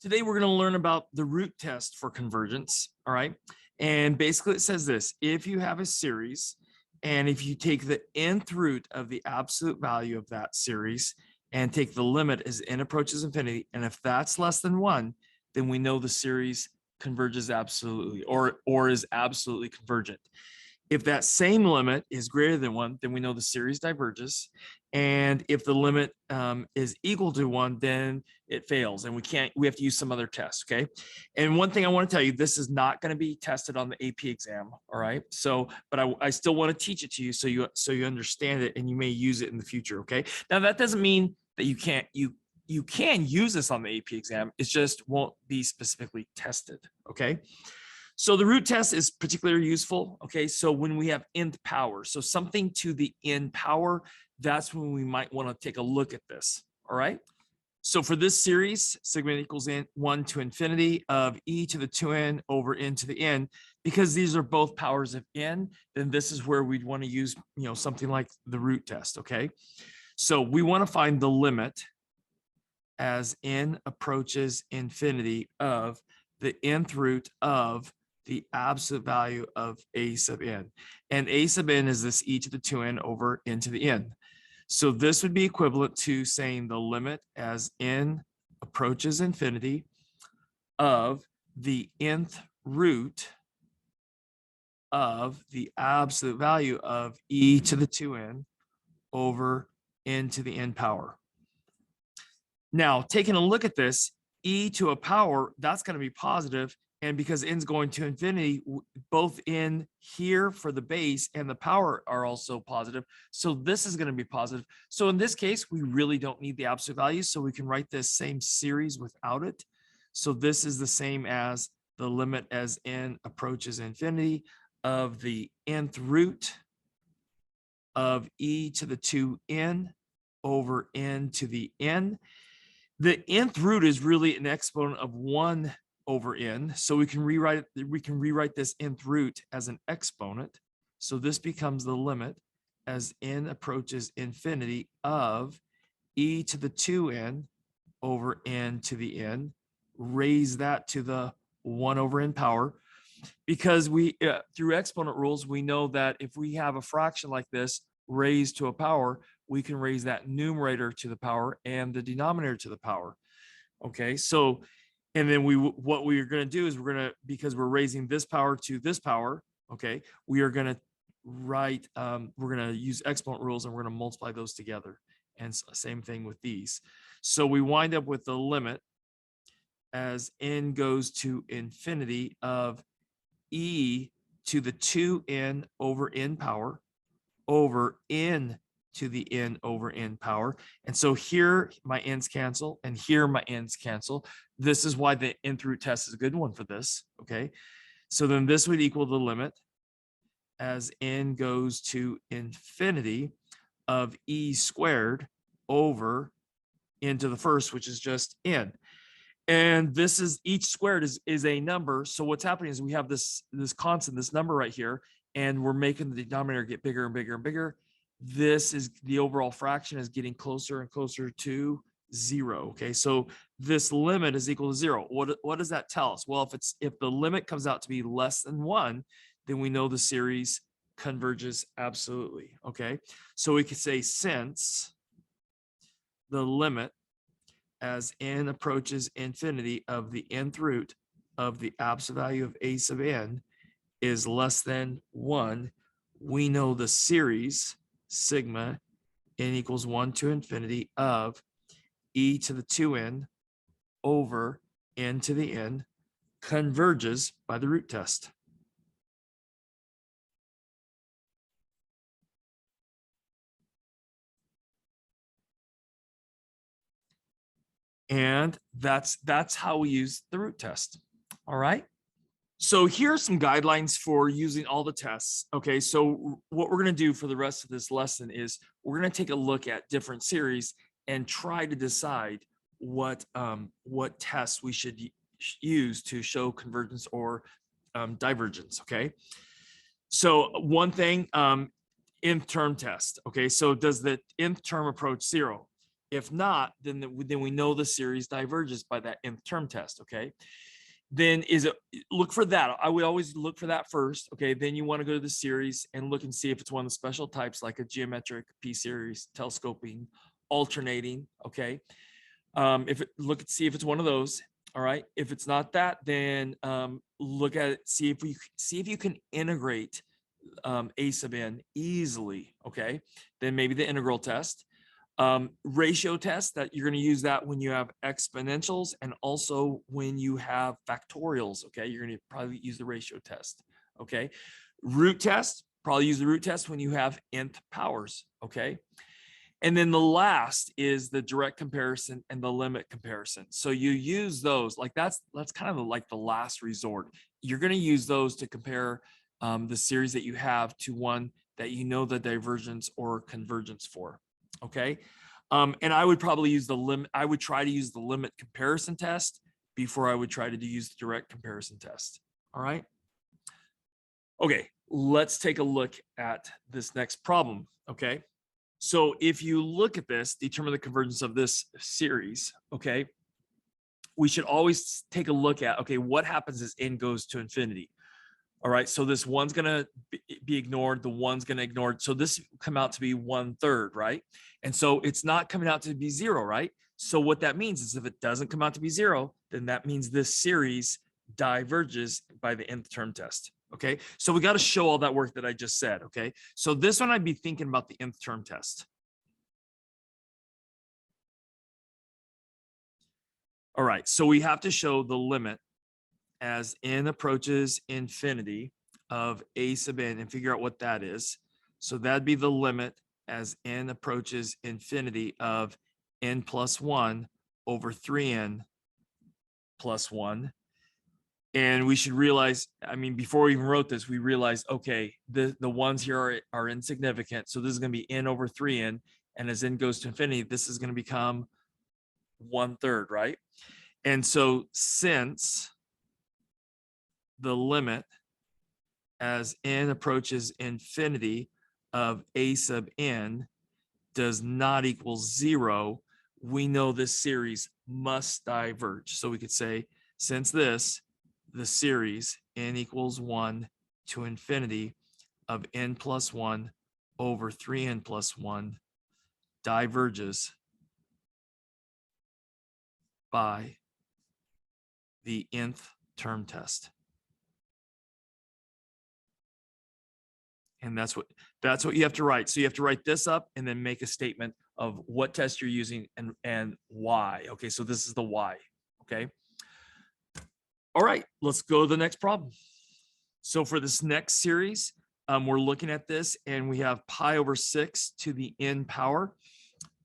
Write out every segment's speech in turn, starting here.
Today, we're going to learn about the root test for convergence. All right. And basically, it says this: if you have a series, and if you take the nth root of the absolute value of that series and take the limit as n approaches infinity, and if that's less than 1, then we know the series converges absolutely or is absolutely convergent. If that same limit is greater than 1, then we know the series diverges. And if the limit is equal to 1, then it fails. And we have to use some other test. Okay. And one thing I want to tell you, this is not going to be tested on the AP exam. All right. So, but I still want to teach it to you so you understand it and you may use it in the future. Okay. Now that doesn't mean that you can use this on the AP exam. It just won't be specifically tested. Okay. So the root test is particularly useful. Okay, so when we have nth power, so something to the n power, that's when we might want to take a look at this. All right. So for this series, sigma equals 1 to infinity of e to the 2n over n to the n, because these are both powers of n, then this is where we'd want to use, something like the root test. Okay. So we want to find the limit as n approaches infinity of the nth root of the absolute value of a sub n. And a sub n is this e to the 2n over n to the n. So this would be equivalent to saying the limit as n approaches infinity of the nth root of the absolute value of e to the 2n over n to the n power. Now, taking a look at this, e to a power, that's going to be positive. And because n's going to infinity, both in here for the base and the power are also positive. So this is going to be positive. So in this case, we really don't need the absolute value. So we can write this same series without it. So this is the same as the limit as n approaches infinity of the nth root of e to the 2n over n to the n. The nth root is really an exponent of 1 over n. So we can rewrite this nth root as an exponent. So this becomes the limit as n approaches infinity of e to the 2n over n to the n. Raise that to the 1 over n power. Because we, through exponent rules, we know that if we have a fraction like this raised to a power, we can raise that numerator to the power and the denominator to the power. Okay, so, and then what we are going to do is because we're raising this power to this power, okay, we are going to write, we're going to use exponent rules and we're going to multiply those together. And same thing with these. So we wind up with the limit as n goes to infinity of e to the 2n over n power over n to the n over n power. And so here my n's cancel and here my n's cancel. This is why the nth root test is a good one for this. Okay. So then this would equal the limit as n goes to infinity of e squared over n to the first, which is just n. And this is each squared is a number. So what's happening is we have this constant, this number right here, and we're making the denominator get bigger and bigger and bigger. This is the overall fraction is getting closer and closer to 0. Okay, so this limit is equal to 0. What does that tell us? Well, if the limit comes out to be less than 1, then we know the series converges absolutely. Okay, so we could say since the limit as n approaches infinity of the nth root of the absolute value of a sub n is less than 1, we know the series sigma n equals 1 to infinity of e to the 2n over n to the n converges by the root test. And that's how we use the root test. All right. So here's some guidelines for using all the tests. Okay, so what we're going to do for the rest of this lesson is we're going to take a look at different series and try to decide what tests we should use to show convergence or divergence. Okay, so one thing, nth term test. Okay, so does the nth term approach 0? If not, then we know the series diverges by that nth term test, okay? Then look for that. I would always look for that first, okay? Then you want to go to the series and look and see if it's one of the special types like a geometric, p-series, telescoping, alternating, okay? Look and see if it's one of those. All right. If it's not that, then look at it, see if you can integrate a sub n easily. Okay. Then maybe the integral test. Ratio test, that you're going to use that when you have exponentials and also when you have factorials. Okay. You're going to probably use the ratio test. Okay. Root test, probably use the root test when you have nth powers. Okay. And then the last is the direct comparison and the limit comparison. So you use those, like that's kind of like the last resort. You're going to use those to compare the series that you have to one that you know the divergence or convergence for. Okay. And I would probably use the limit. I would try to use the limit comparison test before I would try to use the direct comparison test. All right. Okay. Let's take a look at this next problem. Okay. So if you look at this, determine the convergence of this series, okay, we should always take a look at, okay, what happens as n goes to infinity? All right, so this one's gonna be ignored, the one's gonna ignore it. So this come out to be 1/3, right? And so it's not coming out to be 0, right? So what that means is if it doesn't come out to be 0, then that means this series diverges by the nth term test. Okay, so we got to show all that work that I just said. Okay, so this one I'd be thinking about the nth term test. All right, so we have to show the limit as n approaches infinity of a sub n and figure out what that is. So that'd be the limit as n approaches infinity of n plus 1 over 3n plus 1. And we should realize, I mean, before we even wrote this, we realized, okay, the ones here are insignificant. So this is going to be n over 3n. And as n goes to infinity, this is going to become 1/3, right? And so since the limit as n approaches infinity of a sub n does not equal 0, we know this series must diverge. So we could say, since the series n equals 1 to infinity of n plus 1 over 3n plus 1 diverges by the nth term test. And that's what you have to write. So you have to write this up and then make a statement of what test you're using and why. Okay, so this is the why. Okay. All right, let's go to the next problem. So for this next series, we're looking at this and we have pi over 6 to the n power.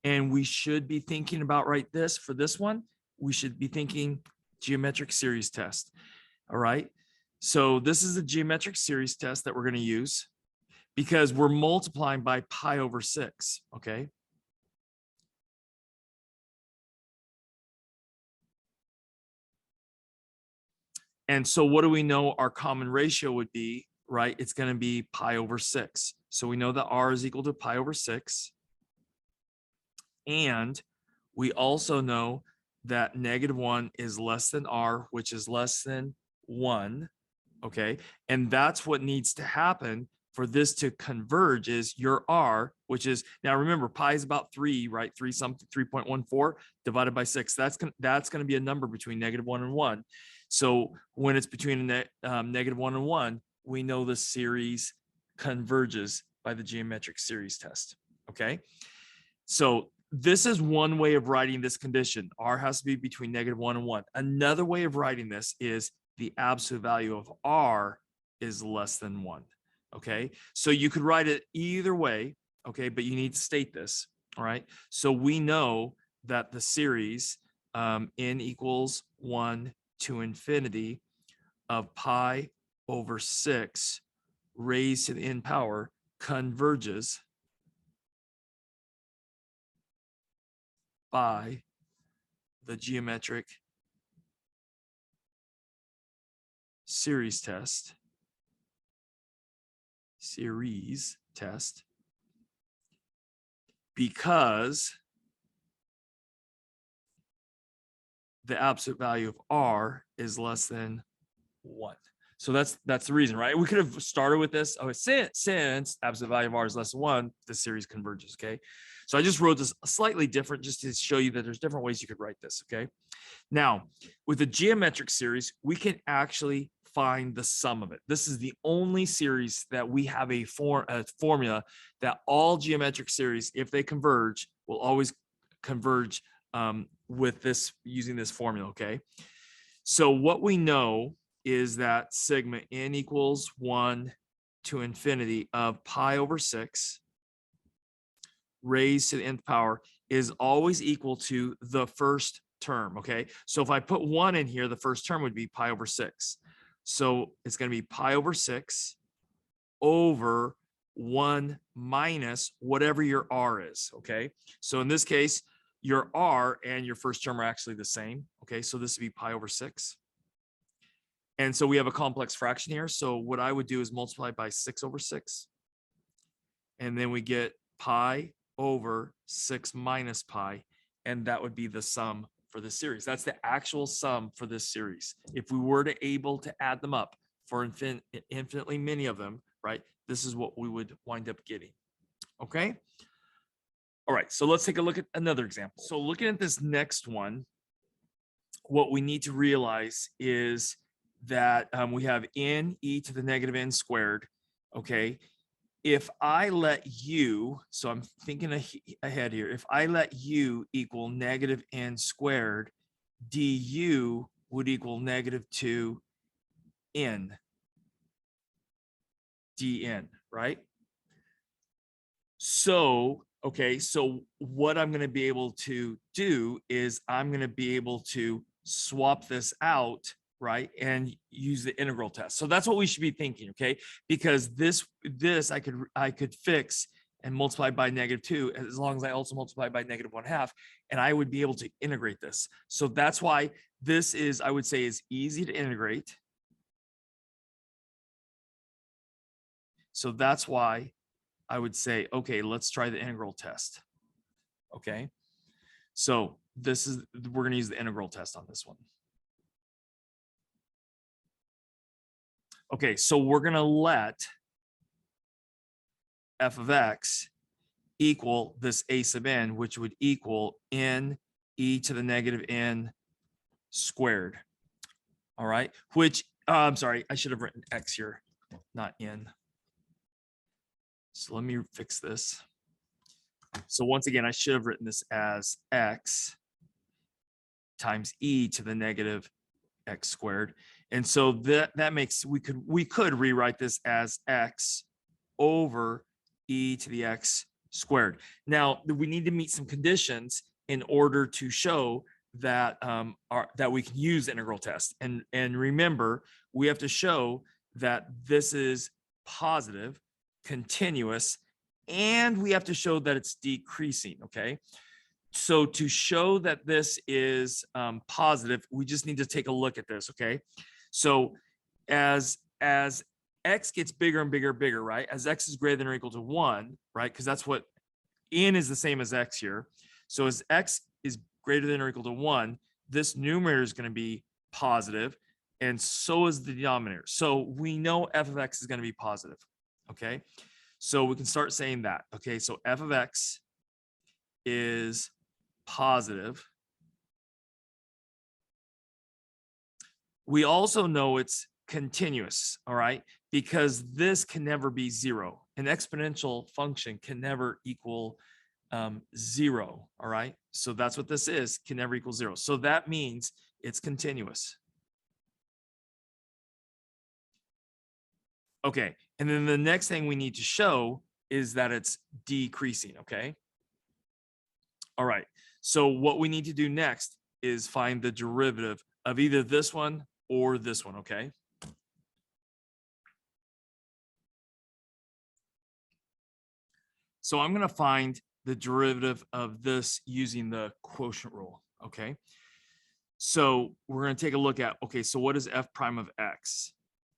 And we should be thinking about this for this one. We should be thinking geometric series test. All right. So this is a geometric series test that we're going to use because we're multiplying by pi over 6. Okay. And so what do we know our common ratio would be, right? It's going to be pi over 6. So we know that r is equal to pi over 6. And we also know that -1 is less than r, which is less than 1. Okay. And that's what needs to happen for this to converge is your r, which is, now remember, pi is about 3, right? 3 something, 3.14 divided by 6. That's going to be a number between -1 and 1. So when it's between -1 and 1, we know the series converges by the geometric series test. Okay. So this is one way of writing this condition. R has to be between -1 and 1. Another way of writing this is the absolute value of R is less than 1. Okay. So you could write it either way. Okay. But you need to state this. All right. So we know that the series n equals 1 to infinity of pi over 6 raised to the n power converges by the geometric series test because the absolute value of r is less than 1. So that's the reason, right? We could have started with this. Oh, since absolute value of r is less than 1, the series converges, okay? So I just wrote this slightly different just to show you that there's different ways you could write this, okay? Now, with a geometric series, we can actually find the sum of it. This is the only series that we have a formula that all geometric series, if they converge, will always converge with this, using this formula, okay? So what we know is that sigma n equals 1 to infinity of pi over 6 raised to the nth power is always equal to the first term, okay? So if I put 1 in here, the first term would be pi over 6. So it's going to be pi over 6 over 1 minus whatever your r is, okay? So in this case, your r and your first term are actually the same, okay? So this would be pi over 6. And so we have a complex fraction here. So what I would do is multiply by 6 over 6. And then we get pi over 6 minus pi. And that would be the sum for this series. That's the actual sum for this series. If we were to able to add them up for infinitely many of them, right? This is what we would wind up getting. Okay. All right. So let's take a look at another example. So looking at this next one, what we need to realize is that we have n e to the negative n squared, okay? If I let u, so I'm thinking ahead here, if I let u equal negative n squared, du would equal negative 2n dn, right? So, okay, so what I'm going to be able to do is I'm going to be able to swap this out, right, and use the integral test. So that's what we should be thinking, okay? Because this I could fix and multiply by -2 as long as I also multiply by -1/2, and I would be able to integrate this. So that's why this is, I would say, is easy to integrate. So that's why I would say, okay, let's try the integral test. Okay. So this is, we're going to use the integral test on this one. Okay, so we're going to let f of x equal this a sub n, which would equal n e to the negative n squared. All right, which, I'm sorry, I should have written x here, not n. So let me fix this. So once again, I should have written this as x times e to the negative x squared. And so that makes, we could rewrite this as x over e to the x squared. Now we need to meet some conditions in order to show that that we can use the integral test. And remember, we have to show that this is positive, continuous, and we have to show that it's decreasing. Okay. So to show that this is positive, we just need to take a look at this, okay? So as x gets bigger and bigger, right? As x is greater than or equal to 1, right? Because that's what n is the same as x here. So as x is greater than or equal to 1, this numerator is going to be positive, and so is the denominator. So we know f of x is going to be positive, okay? So we can start saying that, okay? So f of x is positive. We also know it's continuous, all right, because this can never be 0. An exponential function can never equal 0, all right? So that's what this is, can never equal 0. So that means it's continuous. Okay, and then the next thing we need to show is that it's decreasing, okay? All right, so what we need to do next is find the derivative of either this one or this one, okay? So I'm going to find the derivative of this using the quotient rule, okay? So we're going to take a look at, okay, so what is f prime of x?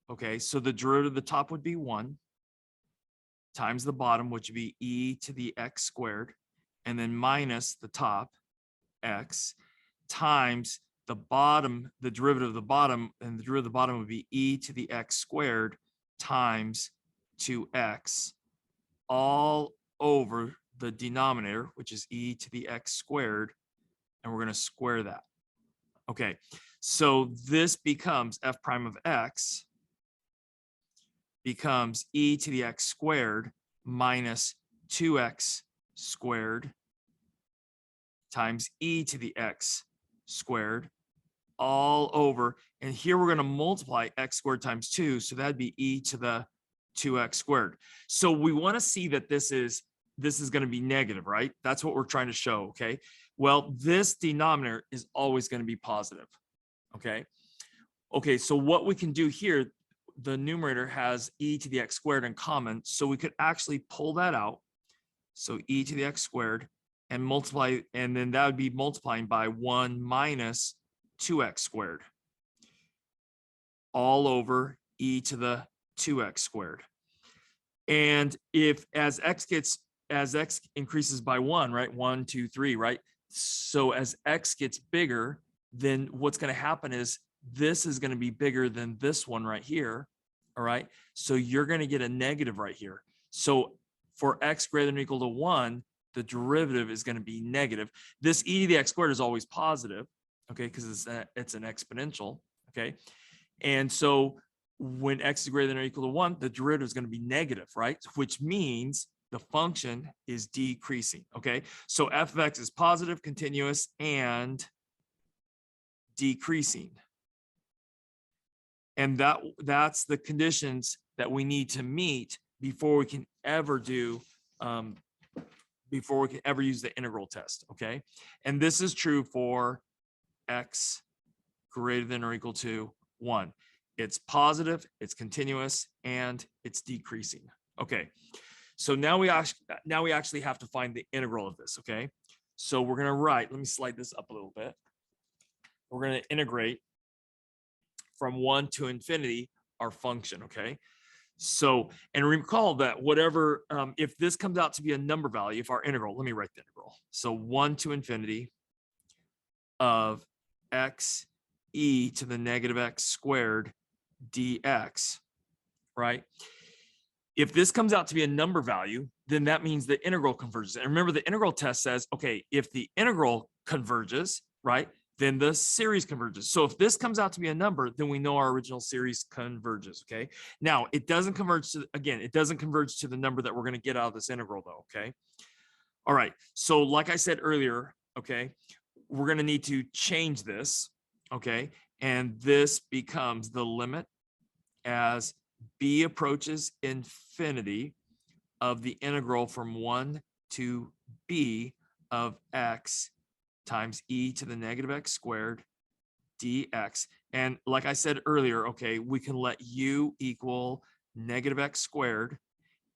Okay, so the derivative of the top would be 1 times the bottom, which would be e to the x squared, and then minus the top, x, times the bottom, the derivative of the bottom, and the derivative of the bottom would be e to the x squared times 2x all over the denominator, which is e to the x squared, and we're going to square that. Okay, so this becomes f prime of x becomes e to the x squared minus 2x squared times e to the x squared all over, and here we're going to multiply x squared times 2, so that'd be e to the 2x squared. So we want to see that this is going to be negative, right? That's what we're trying to show, okay? Well, this denominator is always going to be positive, okay? Okay, so what we can do here, the numerator has e to the x squared in common, so we could actually pull that out. So e to the x squared and multiply, and then that would be multiplying by 1 minus 2x squared all over e to the 2x squared. And if as x increases by 1, right? 1, 2, 3, right? So as x gets bigger, then what's going to happen is this is going to be bigger than this one right here. All right. So you're going to get a negative right here. So for x greater than or equal to 1, the derivative is going to be negative. This e to the x squared is always positive, okay, because it's an exponential, okay? And so when x is greater than or equal to 1, the derivative is going to be negative, right? Which means the function is decreasing, okay? So f of x is positive, continuous, and decreasing. And that's the conditions that we need to meet before we can ever do before we can ever use the integral test, okay? And this is true for x greater than or equal to 1. It's positive, it's continuous, and it's decreasing. Okay, so now we actually have to find the integral of this, okay? So we're gonna write, let me slide this up a little bit. We're gonna integrate from 1 to infinity our function, okay? So, and recall that whatever, if this comes out to be a number value, if our integral, let me write the integral. So 1 to infinity of x e to the negative x squared dx, right? If this comes out to be a number value, then that means the integral converges. And remember, the integral test says, okay, if the integral converges, right, then the series converges. So if this comes out to be a number, then we know our original series converges, okay? Now, it doesn't converge to, again, it doesn't converge to the number that we're going to get out of this integral though, okay? All right, so like I said earlier, okay, we're going to need to change this, okay? And this becomes the limit as b approaches infinity of the integral from 1 to b of x times e to the negative x squared dx. And like I said earlier, okay, we can let u equal negative x squared,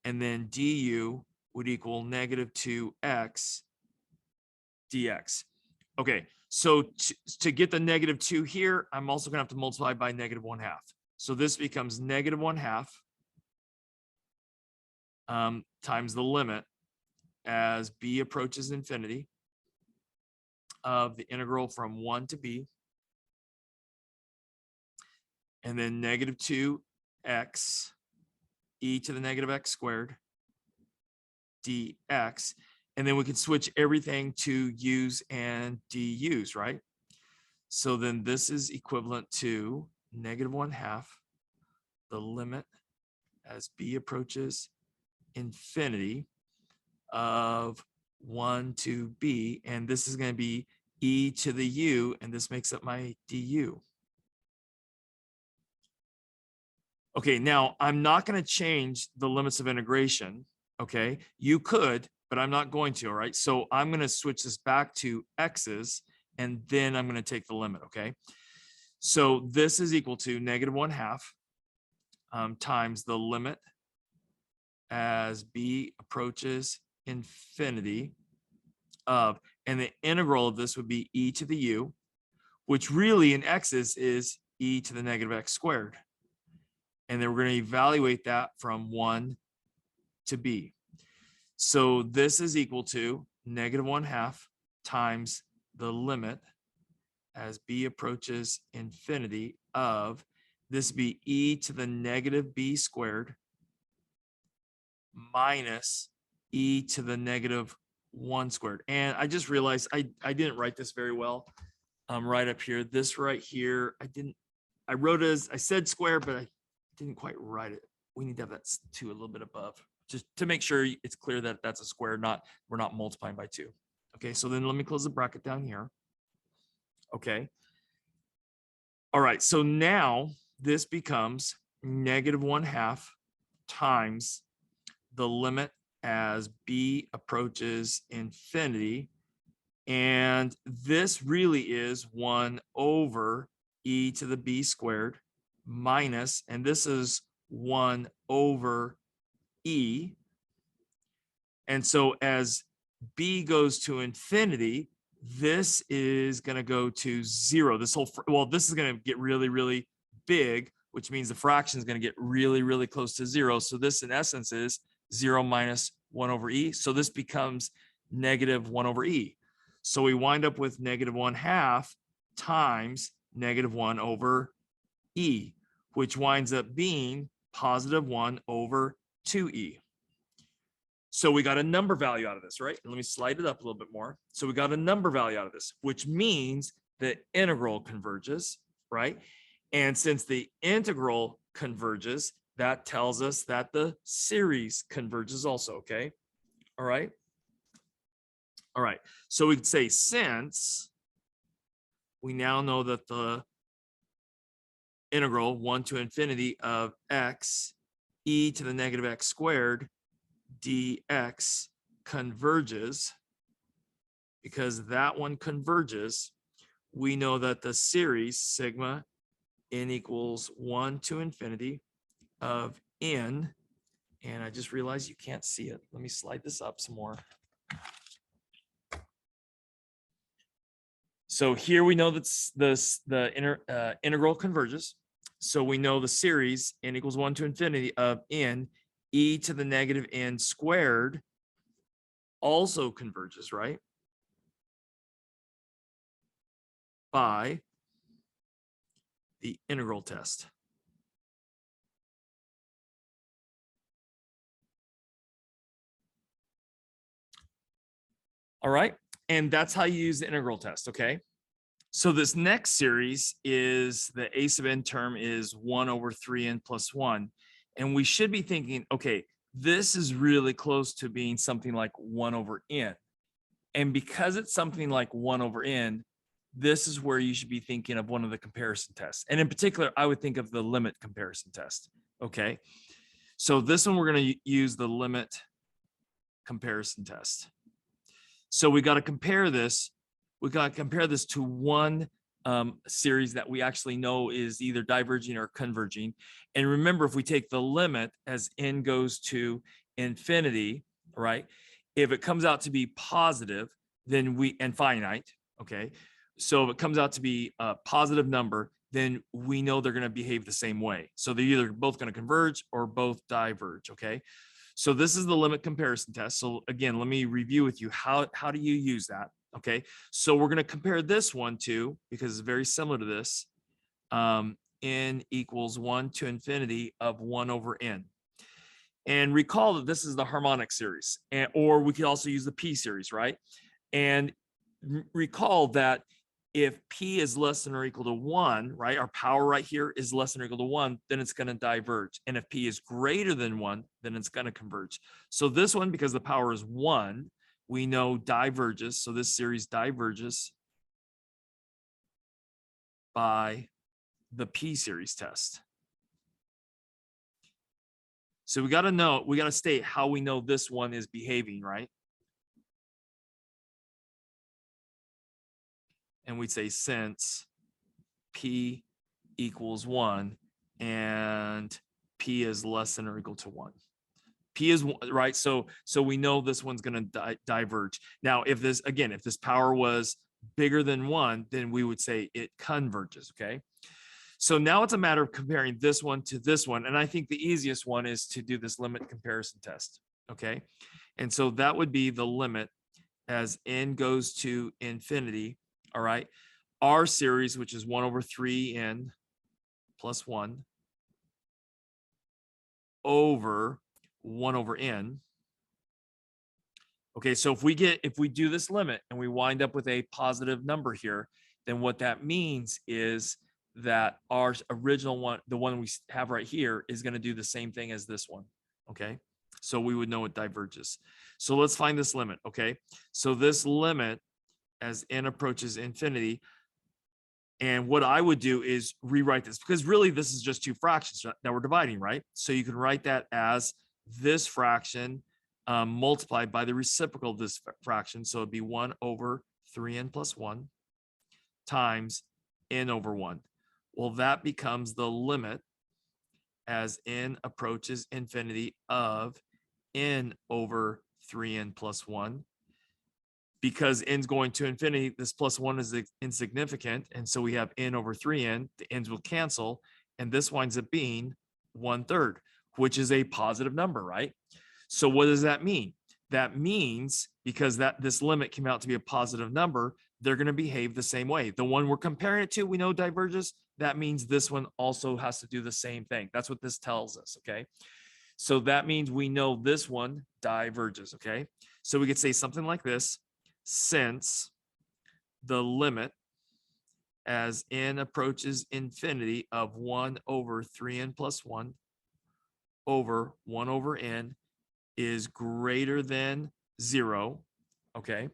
and then du would equal negative 2x dx. Okay, so to get the negative 2 here, I'm also going to have to multiply by negative 1/2. So this becomes negative 1/2 times the limit as b approaches infinity of the integral from 1 to b, and then negative 2x e to the negative x squared dx. And then we can switch everything to u's and du's, right? So then this is equivalent to negative 1/2 the limit as b approaches infinity of 1 to b, and this is going to be e to the u, and this makes up my du. Okay, now I'm not going to change the limits of integration, okay? You could, but I'm not going to, all right? So I'm going to switch this back to x's, and then I'm going to take the limit, okay? So this is equal to negative 1/2 times the limit as b approaches infinity of, and the integral of this would be e to the u, which really in x's is e to the negative x squared. And then we're going to evaluate that from 1 to b. So this is equal to negative 1/2 times the limit as b approaches infinity of, this be e to the negative b squared minus e to the negative 1 squared. And I just realized I didn't write this very well. Right up here, this right here, I wrote as, I said square, but I didn't quite write it. We need to have that 2 a little bit above, just to make sure it's clear that that's a square, we're not multiplying by 2. Okay, so then let me close the bracket down here. Okay. All right, so now this becomes negative 1/2 times the limit as b approaches infinity. And this really is 1 over e to the b squared minus, and this is 1 over e. And so as b goes to infinity, this is going to go to 0. This whole, well, this is going to get really, really big, which means the fraction is going to get really, really close to 0. So this in essence is 0 minus 1 over e. So this becomes negative 1 over e. So we wind up with negative 1/2 times negative 1 over e, which winds up being positive 1 over 2e. So we got a number value out of this, right? And let me slide it up a little bit more. So we got a number value out of this, which means the integral converges, right? And since the integral converges, that tells us that the series converges also, okay? All right. All right, so we could say since we now know that the integral 1 to infinity of x e to the negative x squared dx converges, because that one converges, we know that the series sigma n equals 1 to infinity of n, and I just realized you can't see it. Let me slide this up some more. So here we know that the integral converges. So we know the series n equals 1 to infinity of n e to the negative n squared also converges, right? By the integral test. All right, and that's how you use the integral test, okay? So this next series is the a sub n term is 1 over 3n plus 1. And we should be thinking, okay, this is really close to being something like 1 over n. And because it's something like 1 over n, this is where you should be thinking of one of the comparison tests. And in particular, I would think of the limit comparison test, okay? So this one, we're going to use the limit comparison test. So we got to compare this. We got to compare this to one series that we actually know is either diverging or converging. And remember, if we take the limit as n goes to infinity, right? If it comes out to be positive, then and finite, okay? So if it comes out to be a positive number, then we know they're going to behave the same way. So they're either both going to converge or both diverge, okay? So this is the limit comparison test. So again, let me review with you how do you use that? Okay, so we're going to compare this one to, because it's very similar to this, n equals 1 to infinity of 1 over n. And recall that this is the harmonic series, or we could also use the p series, right? And recall that if p is less than or equal to 1, right, our power right here is less than or equal to 1, then it's going to diverge. And if p is greater than 1, then it's going to converge. So this one, because the power is 1, we know diverges. So this series diverges by the p series test. So we got to state how we know this one is behaving, right? And we'd say since p equals 1 and p is less than or equal to 1. P is right. So we know this one's going to diverge. Now, if this power was bigger than 1, then we would say it converges. Okay. So now it's a matter of comparing this one to this one. And I think the easiest one is to do this limit comparison test. Okay. And so that would be the limit as n goes to infinity. All right. our series, which is 1 over 3n plus 1 over 1 over n. Okay, so if we do this limit and we wind up with a positive number here, then what that means is that our original one, the one we have right here, is going to do the same thing as this one. Okay, so we would know it diverges. So let's find this limit. Okay, so this limit as n approaches infinity, and what I would do is rewrite this, because really this is just two fractions that we're dividing, right? So you can write that as this fraction multiplied by the reciprocal of this fraction. So it'd be 1 over 3n plus 1 times n over 1. Well, that becomes the limit as n approaches infinity of n over 3n plus 1. Because n's going to infinity, this plus 1 is insignificant. And so we have n over 3n, the n's will cancel. And this winds up being 1/3, which is a positive number, right? So what does that mean? That means because this limit came out to be a positive number, they're going to behave the same way. The one we're comparing it to, we know diverges. That means this one also has to do the same thing. That's what this tells us, okay? So that means we know this one diverges, okay? So we could say something like this: since the limit as n approaches infinity of 1 over 3n plus 1 over 1 over n is greater than 0, okay,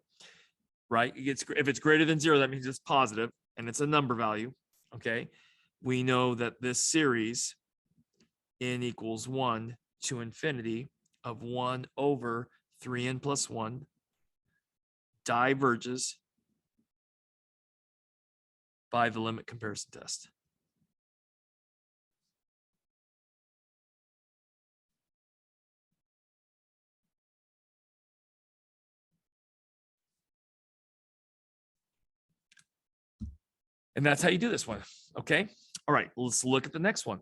right? If it's greater than 0, that means it's positive and it's a number value, okay? We know that this series n equals 1 to infinity of 1 over 3n plus 1 diverges by the limit comparison test. And that's how you do this one. Okay. All right. Let's look at the next one.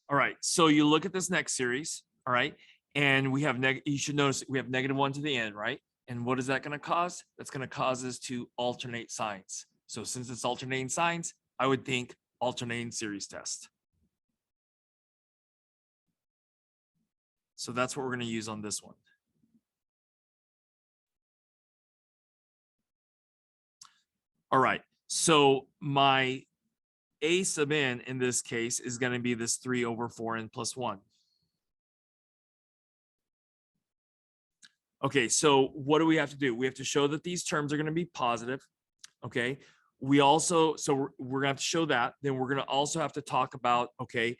All right. So you look at this next series. All right. And we have you should notice we have -1 to the end, right? And what is that going to cause? That's going to cause us to alternate signs. So since it's alternating signs, I would think alternating series test. So that's what we're going to use on this one. All right. So my a sub n in this case is going to be this 3 over 4n plus 1. Okay, so what do we have to do? We have to show that these terms are going to be positive. Okay, we also, so we're going to have to show that. Then we're going to also have to talk about, okay,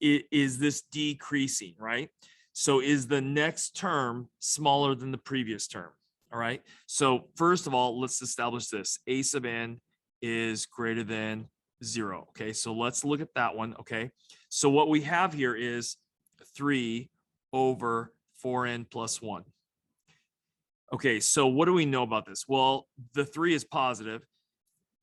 is this decreasing, right? So is the next term smaller than the previous term? All right. So first of all, let's establish this. A sub n is greater than 0. Okay. So let's look at that one. Okay. So what we have here is 3 over 4n plus 1. Okay. So what do we know about this? Well, the 3 is positive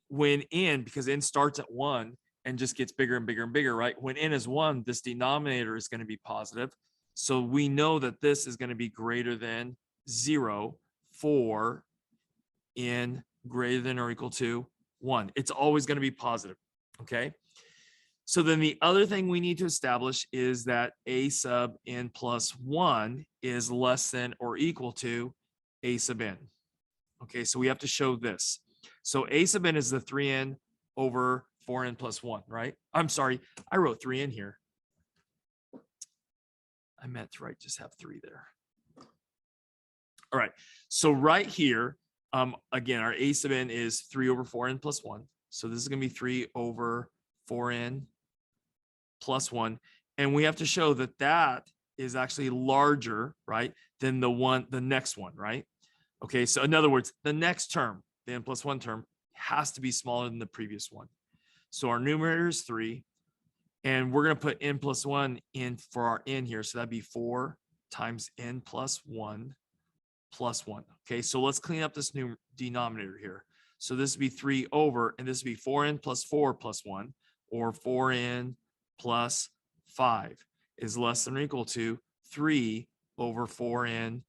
when n, because n starts at 1 and just gets bigger and bigger and bigger, right? When n is 1, this denominator is going to be positive. So we know that this is going to be greater than 0 for n greater than or equal to 1. It's always going to be positive, okay? So then the other thing we need to establish is that a sub n plus 1 is less than or equal to a sub n. Okay, so we have to show this. So a sub n is the 3n over 4n plus 1, right? I'm sorry, I wrote 3n here. I meant to write just have 3 there. All right, so right here, again, our a sub n is 3 over 4n plus 1. So this is going to be 3 over 4n plus 1. And we have to show that that is actually larger, right, than the next one, right? Okay, so in other words, the next term, the n plus 1 term, has to be smaller than the previous one. So our numerator is 3. And we're going to put n plus 1 in for our n here. So that'd be 4 times n plus 1 plus 1. Okay, so let's clean up this new denominator here. So this would be 3 over, and this would be 4n plus 4 plus 1, or 4n plus 5 is less than or equal to 3 over 4n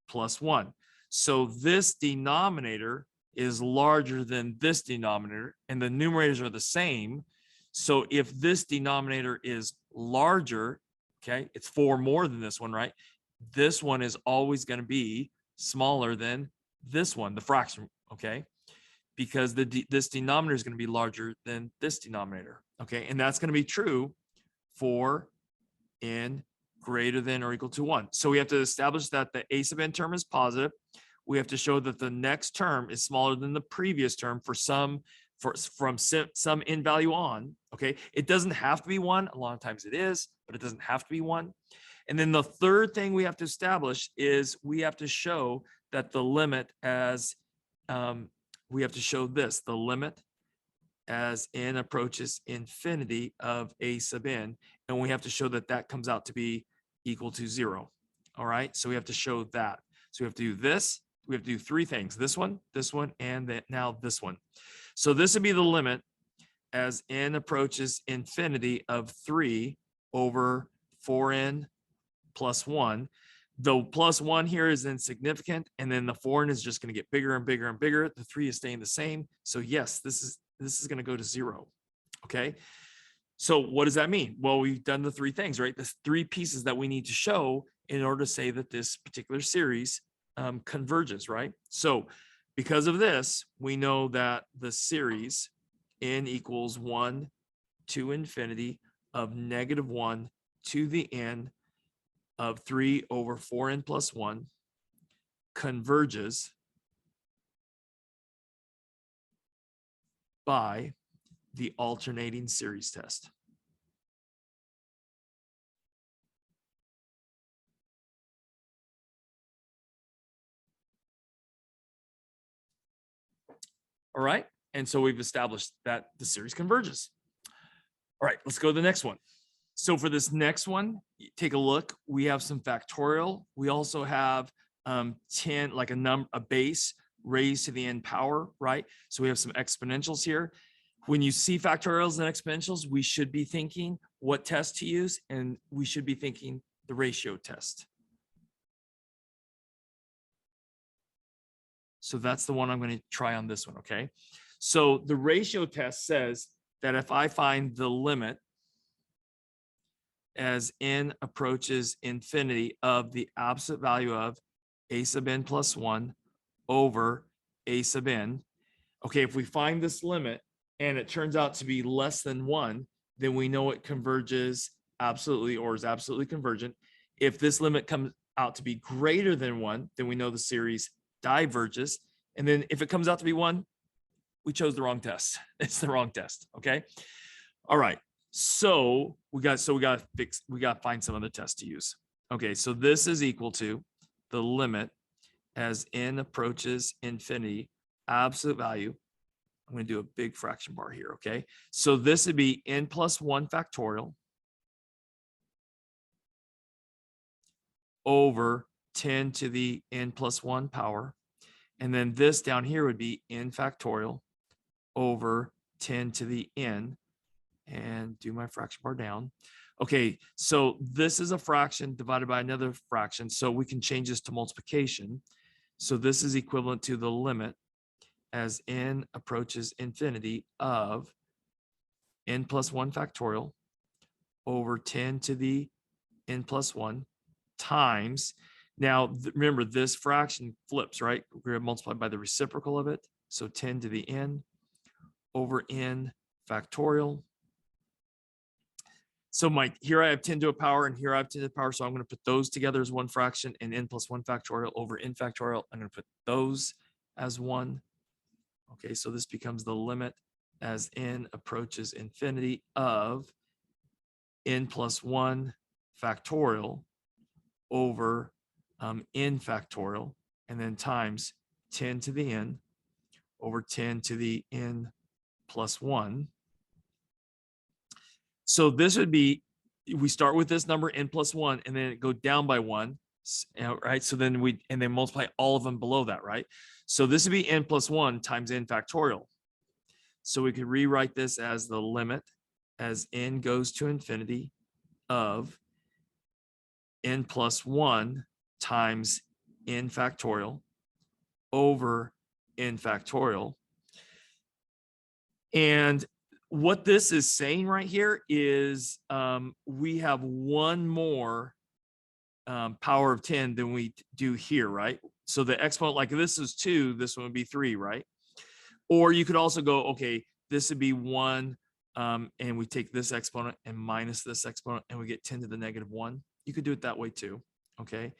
plus 1. So this denominator is larger than this denominator, and the numerators are the same. So if this denominator is larger, okay, it's 4 more than this one, right? This one is always going to be smaller than this one, the fraction, okay? Because this denominator is going to be larger than this denominator, okay? And that's going to be true for n greater than or equal to 1. So we have to establish that the a sub n term is positive. We have to show that the next term is smaller than the previous term from some n value on, okay? It doesn't have to be 1. A lot of times it is, but it doesn't have to be 1. And then the third thing we have to establish is we have to show that the limit as, we have to show this, the limit as n approaches infinity of a sub n, and we have to show that that comes out to be equal to 0. All right, so we have to show that. So we have to do this. We have to do 3 things: this one, and then now this one. So this would be the limit as n approaches infinity of 3 over 4n plus 1. The plus 1 here is insignificant, and then the 4n is just going to get bigger and bigger and bigger. The 3 is staying the same. So yes, this is going to go to 0. Okay. So what does that mean? Well, we've done the 3 things, right? The 3 pieces that we need to show in order to say that this particular series converges, right? So because of this, we know that the series n equals 1 to infinity of -1 to the n of 3 over 4n plus 1 converges by the alternating series test. All right. And so we've established that the series converges. All right, let's go to the next one. So for this next one, take a look. We have some factorial. We also have 10, like a base raised to the n power, right? So we have some exponentials here. When you see factorials and exponentials, we should be thinking what test to use, and we should be thinking the ratio test. So that's the one I'm going to try on this one, okay? So the ratio test says that if I find the limit as n approaches infinity of the absolute value of a sub n plus 1 over a sub n, okay, if we find this limit and it turns out to be less than 1, then we know it converges absolutely or is absolutely convergent. If this limit comes out to be greater than 1, then we know the series diverges. And then if it comes out to be 1, we chose the wrong test. It's the wrong test. Okay. All right. So we got to find some other test to use. Okay. So this is equal to the limit as n approaches infinity, absolute value. I'm going to do a big fraction bar here. Okay. So this would be n plus 1 factorial over 10 to the n plus 1 power. And then this down here would be n factorial over 10 to the n, and do my fraction bar down. Okay, so this is a fraction divided by another fraction, so we can change this to multiplication. So this is equivalent to the limit as n approaches infinity of n plus 1 factorial over 10 to the n plus 1 times. Now, remember, this fraction flips, right? We're going to multiply by the reciprocal of it. So 10 to the n over n factorial. So here I have 10 to a power and here I have 10 to the power. So I'm going to put those together as one fraction, and n plus 1 factorial over n factorial. I'm going to put those as 1. Okay, so this becomes the limit as n approaches infinity of n plus 1 factorial over n factorial, and then times 10 to the n over 10 to the n plus 1. So this would be, we start with this number n plus 1 and then it go down by 1, right? So then and then multiply all of them below that, right? So this would be n plus 1 times n factorial. So we could rewrite this as the limit as n goes to infinity of n plus 1 times n factorial over n factorial. And what this is saying right here is we have one more power of 10 than we do here, right? So the exponent, like this is 2, this one would be 3, right? Or you could also go, okay, this would be 1, and we take this exponent and minus this exponent, and we get 10 to the negative 1. You could do it that way too, okay?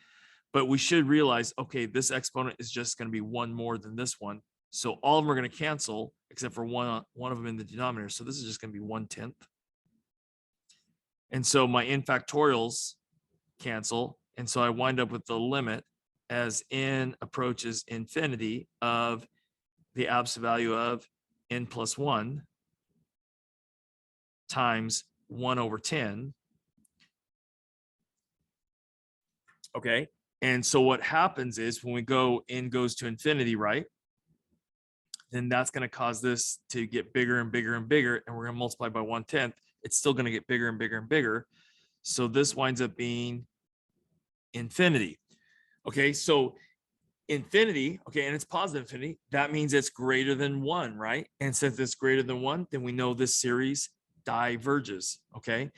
But we should realize, okay, this exponent is just going to be 1 more than this one. So all of them are going to cancel except for one of them in the denominator. So this is just going to be 1/10. And so my n factorials cancel. And so I wind up with the limit as n approaches infinity of the absolute value of n plus 1 times 1/10. Okay. And so what happens is when we go n goes to infinity, right? Then that's going to cause this to get bigger and bigger and bigger. And we're going to multiply by 1/10. It's still going to get bigger and bigger and bigger. So this winds up being infinity. Okay. So infinity, okay, and it's positive infinity. That means it's greater than 1, right? And since it's greater than 1, then we know this series diverges. Okay.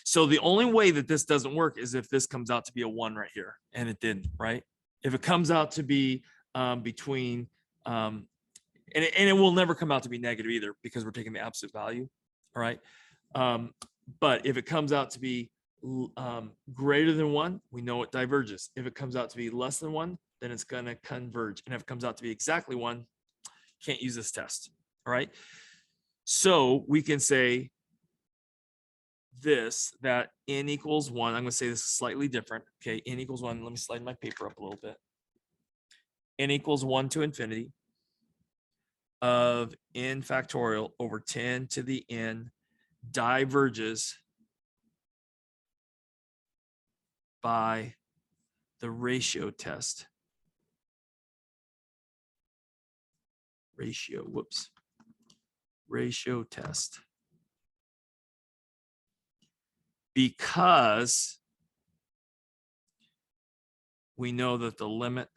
So the only way that this doesn't work is if this comes out to be a 1 right here, and it didn't, right? If it comes out to be between and it will never come out to be negative either because we're taking the absolute value. All right. But if it comes out to be greater than 1, we know it diverges. If it comes out to be less than 1, then it's going to converge. And if it comes out to be exactly 1, can't use this test. All right. So we can say this, that n equals 1. I'm going to say this is slightly different. Okay. N equals 1. Let me slide my paper up a little bit. N equals 1 to infinity of n factorial over 10 to the n diverges by the ratio test. Ratio test. Because we know that the limit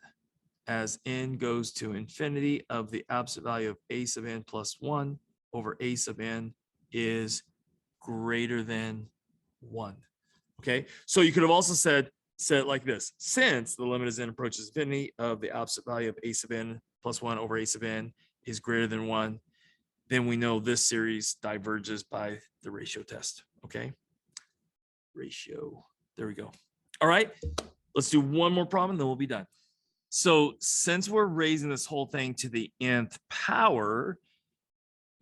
as n goes to infinity of the absolute value of a sub n plus 1 over a sub n is greater than 1. Okay, so you could have also said it like this: since the limit as n approaches infinity of the absolute value of a sub n plus 1 over a sub n is greater than 1, then we know this series diverges by the ratio test. Okay, ratio. There we go. All right, let's do one more problem, and then we'll be done. So since we're raising this whole thing to the nth power,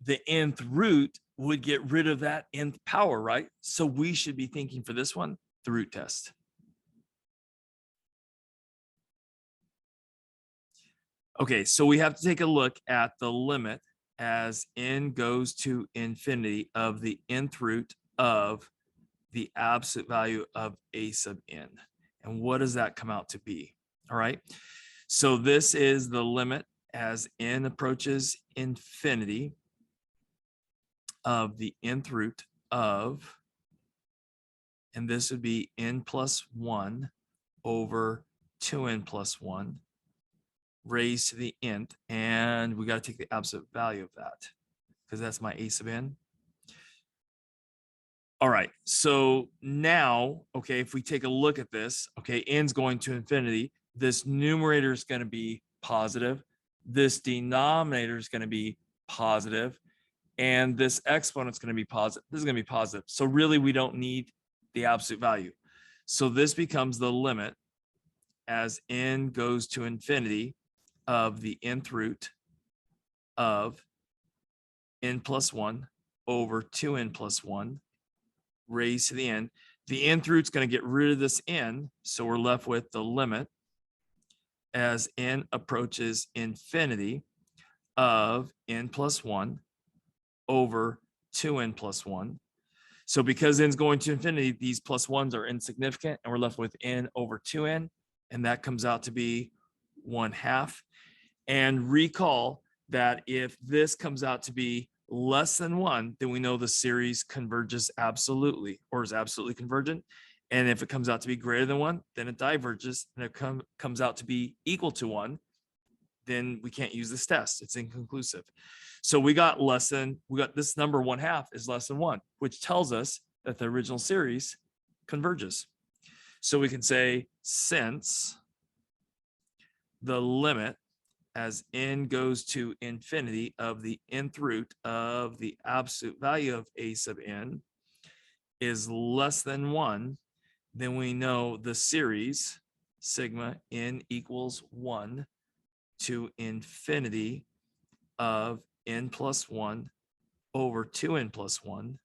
the nth root would get rid of that nth power, right? So we should be thinking for this one, the root test. Okay, so we have to take a look at the limit as n goes to infinity of the nth root of the absolute value of a sub n. And what does that come out to be? All right, so this is the limit as n approaches infinity of the nth root of, and this would be n plus 1 over 2n plus 1 raised to the nth, and we got to take the absolute value of that because that's my a sub n. All right, so now, okay, if we take a look at this, okay, n's going to infinity. This numerator is going to be positive. This denominator is going to be positive. And this exponent is going to be positive. This is going to be positive. So really, we don't need the absolute value. So this becomes the limit as n goes to infinity of the nth root of n plus 1 over 2n plus 1 raised to the n. The nth root is going to get rid of this n. So we're left with the limit as n approaches infinity of n plus 1 over 2n plus 1. So because n's going to infinity, these plus 1s are insignificant, and we're left with n over 2n, and that comes out to be 1/2. And recall that if this comes out to be less than 1, then we know the series converges absolutely, or is absolutely convergent. And if it comes out to be greater than 1, then it diverges, and it comes out to be equal to 1, then we can't use this test. It's inconclusive. So we got this number 1/2 is less than 1, which tells us that the original series converges. So we can say, since the limit as n goes to infinity of the nth root of the absolute value of a sub n is less than 1, then we know the series sigma n equals 1 to infinity of n plus 1 over 2n plus 1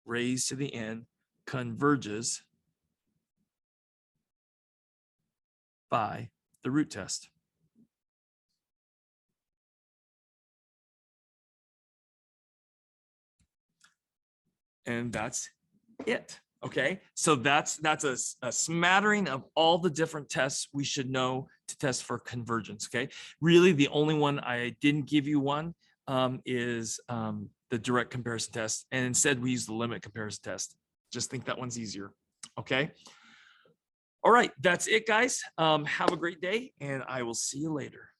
raised to the n converges by the root test. And that's it. Okay, so that's a smattering of all the different tests we should know to test for convergence. Okay, really the only one I didn't give you one is the direct comparison test, and instead we use the limit comparison test. Just think that one's easier. Okay, all right, that's it, guys. Have a great day, and I will see you later.